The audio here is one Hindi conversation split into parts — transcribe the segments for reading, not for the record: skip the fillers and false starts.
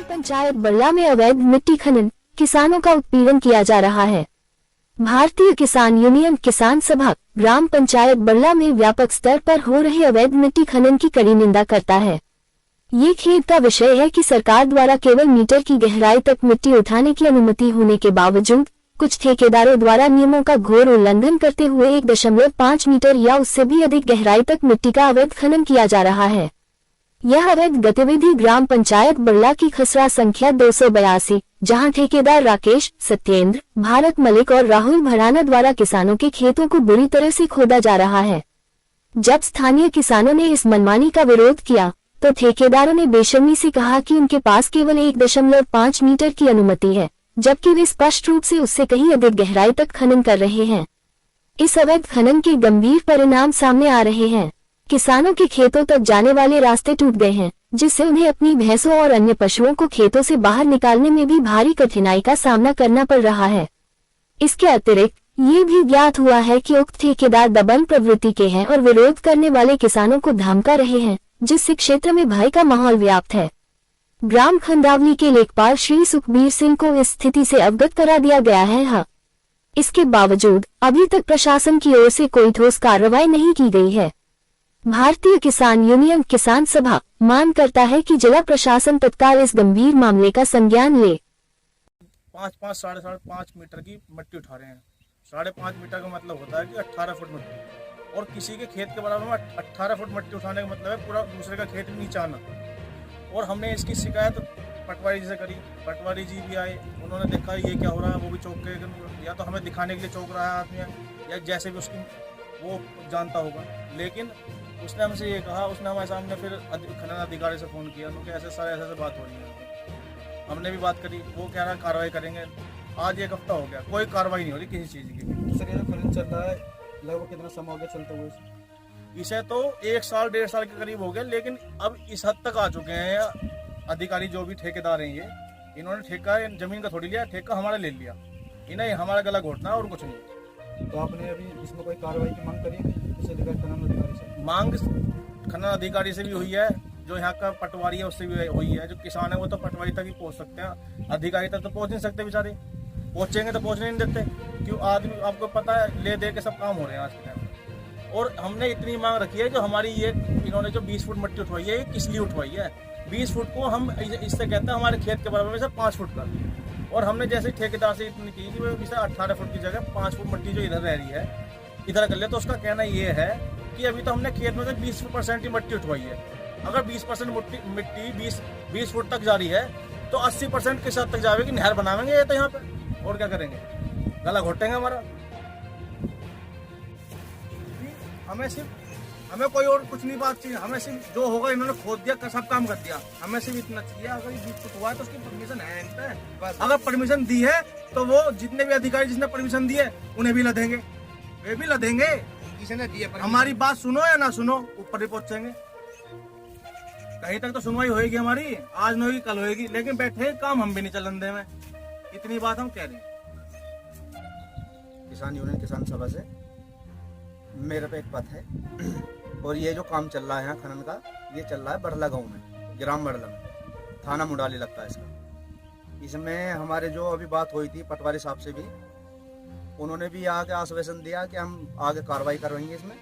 पंचायत बल्ला में अवैध मिट्टी खनन, किसानों का उत्पीड़न किया जा रहा है। भारतीय किसान यूनियन किसान सभा ग्राम पंचायत बल्ला में व्यापक स्तर पर हो रहे अवैध मिट्टी खनन की कड़ी निंदा करता है। ये खेद का विषय है कि सरकार द्वारा केवल मीटर की गहराई तक मिट्टी उठाने की अनुमति होने के बावजूद कुछ ठेकेदारों द्वारा नियमों का घोर उल्लंघन करते हुए 1.5 मीटर या उससे भी अधिक गहराई तक मिट्टी का अवैध खनन किया जा रहा है। यह अवैध गतिविधि ग्राम पंचायत बल्ला की खसरा संख्या 282, जहां ठेकेदार राकेश, सत्येंद्र, भारत मलिक और राहुल भराना द्वारा किसानों के खेतों को बुरी तरह से खोदा जा रहा है। जब स्थानीय किसानों ने इस मनमानी का विरोध किया तो ठेकेदारों ने बेशर्मी से कहा कि उनके पास केवल 1.5 मीटर की अनुमति है, जबकि वे स्पष्ट रूप से उससे कहीं अधिक गहराई तक खनन कर रहे हैं। इस अवैध खनन के गंभीर परिणाम सामने आ रहे हैं। किसानों के खेतों तक जाने वाले रास्ते टूट गए हैं, जिससे उन्हें अपनी भैंसों और अन्य पशुओं को खेतों से बाहर निकालने में भी भारी कठिनाई का सामना करना पड़ रहा है। इसके अतिरिक्त ये भी ज्ञात हुआ है कि उक्त ठेकेदार दबंग प्रवृत्ति के हैं और विरोध करने वाले किसानों को धमका रहे हैं, जिससे क्षेत्र में भय का माहौल व्याप्त है। ग्राम खंडावली के लेखपाल श्री सुखबीर सिंह को इस स्थिति से अवगत करा दिया गया है। इसके बावजूद अभी तक प्रशासन की ओर से कोई ठोस कार्रवाई नहीं की गई है। भारतीय किसान यूनियन किसान सभा मांग करता है कि जिला प्रशासन तत्काल इस गंभीर मामले का संज्ञान ले। 5.5 मीटर की मिट्टी उठा रहे हैं। 5.5 मीटर का मतलब होता है कि 18 फुट मिट्टी, और किसी के खेत के बराबर में 18 फुट मिट्टी उठाने का मतलब है पूरा दूसरे का खेत नीचे आना। और हमने इसकी शिकायत पटवारी जी से करी। पटवारी जी भी आए, उन्होंने देखा ये क्या हो रहा है, वो भी चौंक के, या तो हमें दिखाने के लिए चौंक रहा है आदमी, या जैसे भी उसकी वो जानता होगा। लेकिन उसने हमसे ये कहा, उसने हमारे सामने फिर खनन अधिकारी से फ़ोन किया, तो ऐसे सर ऐसे बात हो रही है। हमने भी बात करी, वो कह रहा है कार्रवाई करेंगे। आज 1 हफ्ता हो गया, कोई कार्रवाई नहीं हो रही किसी चीज़ की। सर ये खनन चल रहा है, लगभग कितना समय हो गया चलते हुए? इसे तो 1 साल 1.5 साल के करीब हो गया, लेकिन अब इस हद तक आ चुके हैं अधिकारी, जो भी ठेकेदार हैं ये, इन्होंने ठेका जमीन का थोड़ी लिया, ठेका हमारा ले लिया। इन्हें हमारा गला घोटना और कुछ नहीं। तो आपने अभी इसमें कोई कार्रवाई की मांग करी है खनन अधिकारी से? मांग खनन अधिकारी से भी हुई है, जो यहाँ का पटवारी है उससे भी हुई है। जो किसान है वो तो पटवारी तक ही पहुँच सकते हैं, अधिकारी तक तो पहुँच नहीं सकते बेचारे। पहुँचेंगे तो पहुँचने नहीं देते, क्यों? आदमी आपको पता है ले दे के सब काम हो रहे हैं आज के टाइम में। और हमने इतनी मांग रखी है, जो हमारी ये इन्होंने जो 20 फुट मिट्टी उठवाई है, ये किस लिए उठवाई है? 20 फुट को हम इससे कहते हैं हमारे खेत के बराबर में से 5 फुट का। और हमने जैसे ठेकेदार से इतनी की कि वो 18 फुट की जगह 5 फुट मिट्टी जो इधर रह रही है इधर कर ले। तो उसका कहना ये है कि अभी तो हमने खेत में से 20% की मिट्टी उठवाई है। अगर 20% मिट्टी 20 फुट तक जा रही है तो 80% के साथ तक जाएगी, नहर बनावेंगे ये तो यहाँ पे, और क्या करेंगे? गला घोटेंगे हमारा। हमें कोई और कुछ नहीं बात चाहिए, हमें सिर्फ जो होगा इन्होंने खोद दिया, सब काम कर दिया, हमें सिर्फ इतना चाहिए। अगर ये 20 फुट हुआ है तो उसकी परमिशन है इन पे। अगर परमिशन दी है तो वो जितने भी अधिकारी जिसने परमिशन दी है उन्हें भी लदेंगे, वे भी लदेंगे। किसने दी है? हमारी बात सुनो या ना सुनो, ऊपर ही पहुंचेंगे। कहीं तक तो सुनवाई होएगी हमारी, आज नहीं होगी कल होएगी, लेकिन बैठे काम हम भी नहीं चलन दे में। इतनी बात हम कह रहे हैं। किसान यूनियन किसान सभा से मेरे पे एक पद है, और ये जो काम चल रहा है यहाँ खनन का, ये चल रहा है बड़ला गांव में, ग्राम बड़ला में, थाना मुंडाली लगता है इसका। इसमें हमारे जो अभी बात हुई थी पटवारी साहब से भी, उन्होंने भी आगे आश्वासन दिया कि हम आगे कार्रवाई करवाएंगे इसमें।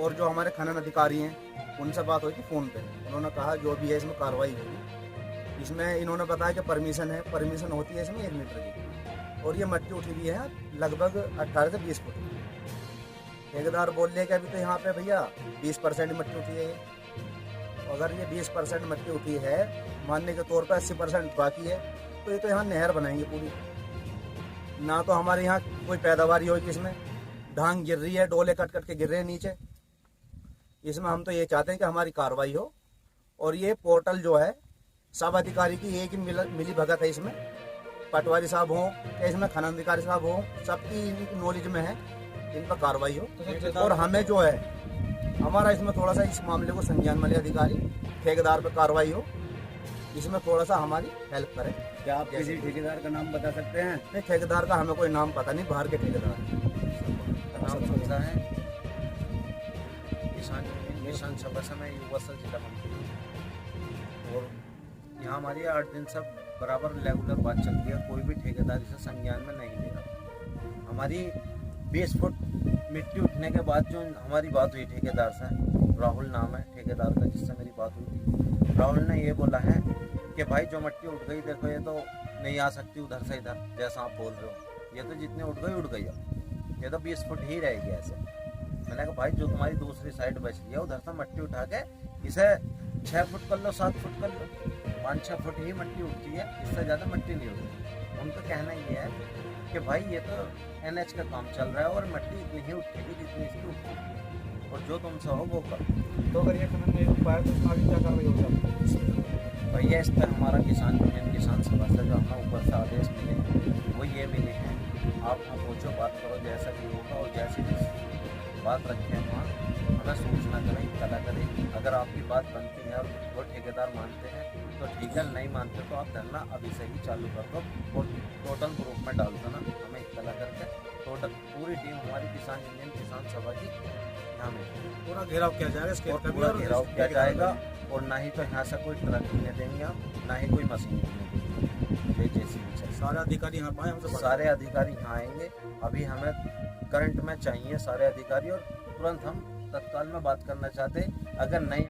और जो हमारे खनन अधिकारी हैं उनसे बात हुई थी फ़ोन पे, उन्होंने कहा जो भी है इसमें कार्रवाई होगी। इसमें इन्होंने बताया कि परमिशन है, परमिशन होती है इसमें 1 मीटर की, और ये मिट्टी उठी हुई है लगभग 18 से 20 फुट। ठेकेदार बोल रहे कि अभी तो यहाँ पे भैया 20% मिट्टी उठी है। अगर ये 20% मिट्टी उठी है, मानने के तौर पर 80% बाकी है, तो ये तो यहाँ नहर बनाएंगे पूरी। ना तो हमारे यहाँ कोई पैदावार होगी, इसमें ढांग गिर रही है, डोले कट कट के गिर रहे हैं नीचे। इसमें हम तो ये चाहते हैं कि हमारी कार्रवाई हो, और ये पोर्टल जो है सब अधिकारी की एक ही मिली भगत है। इसमें पटवारी साहब हों या इसमें खनन अधिकारी साहब हों, सबकी नॉलेज में है, इन पर कार्रवाई हो। और हमें जो है हमारा इसमें थोड़ा सा इस मामले को संज्ञान में ले अधिकारी, ठेकेदार पर कार्रवाई हो, इसमें थोड़ा सा हमारी हेल्प करें। क्या आप किसी ठेकेदार का नाम बता सकते हैं? नहीं, ठेकेदार का हमें कोई नाम पता नहीं, बाहर के ठेकेदार हैं। नाम कौन है? किसान सभा से मैं युवा से जिला मंत्री। और यहाँ हमारी 8 दिन से बराबर रेगुलर बात चल रही है, कोई भी ठेकेदार इसे संज्ञान में नहीं ले रहा। हमारी 20 फुट मिट्टी उठने के बाद जो हमारी बात हुई ठेकेदार से, राहुल नाम है ठेकेदार का जिससे मेरी बात हुई थी, राहुल ने ये बोला है कि भाई जो मिट्टी उठ गई, देखो ये तो नहीं आ सकती उधर से इधर, जैसा आप बोल रहे हो, ये तो जितनी उठ गई अब, ये तो 20 फुट ही रहेगी ऐसे। मैंने कहा भाई जो तुम्हारी दूसरी साइड बच रही है उधर से मिट्टी उठा के इसे 6 फुट कर लो, 7 फुट कर लो, 5-6 फुट ही मिट्टी उठती है, इससे ज़्यादा मिट्टी नहीं उठती। उनका कहना ये है कि भाई ये तो NH का काम चल रहा है और मिट्टी इतनी ही उठेगी जितनी इसकी उठती, और जो तुमसे हो वो करो। तो अगर ये खनन नहीं हो पाया तो इसमें आगे क्या कार्रवाई होगी? भैया इस पर हमारा किसान यूनियन किसान सभा से जो हमें ऊपर से आदेश मिले वो ये मिले हैं, आप वहाँ पहुँचो, बात करो, जैसा भी होगा और जैसी भी बात रखें वहाँ हमें सूचना करें, इत्तला करें। अगर आपकी बात बनती है और वो ठेकेदार मानते हैं तो ठीक है, नहीं मानते तो आप धरना अभी से ही चालू कर दो और टोटल ग्रुप में डाल देना, हमें इत्तला करके टोटल पूरी टीम हमारी किसान यूनियन किसान सभा की यहाँ में पूरा घेराव किया जाएगा इसके, और पूरा घेराव किया जाएगा। और ना ही तो यहाँ से कोई ट्रक नहीं देंगे हम, ना ही कोई मशीन नहीं देंगे, जैसी भी सारे अधिकारी यहाँ पाए हमसे सारे अधिकारी यहाँ आएंगे। अभी हमें करंट में चाहिए सारे अधिकारी और तुरंत हम तत्काल में बात करना चाहते हैं। अगर नहीं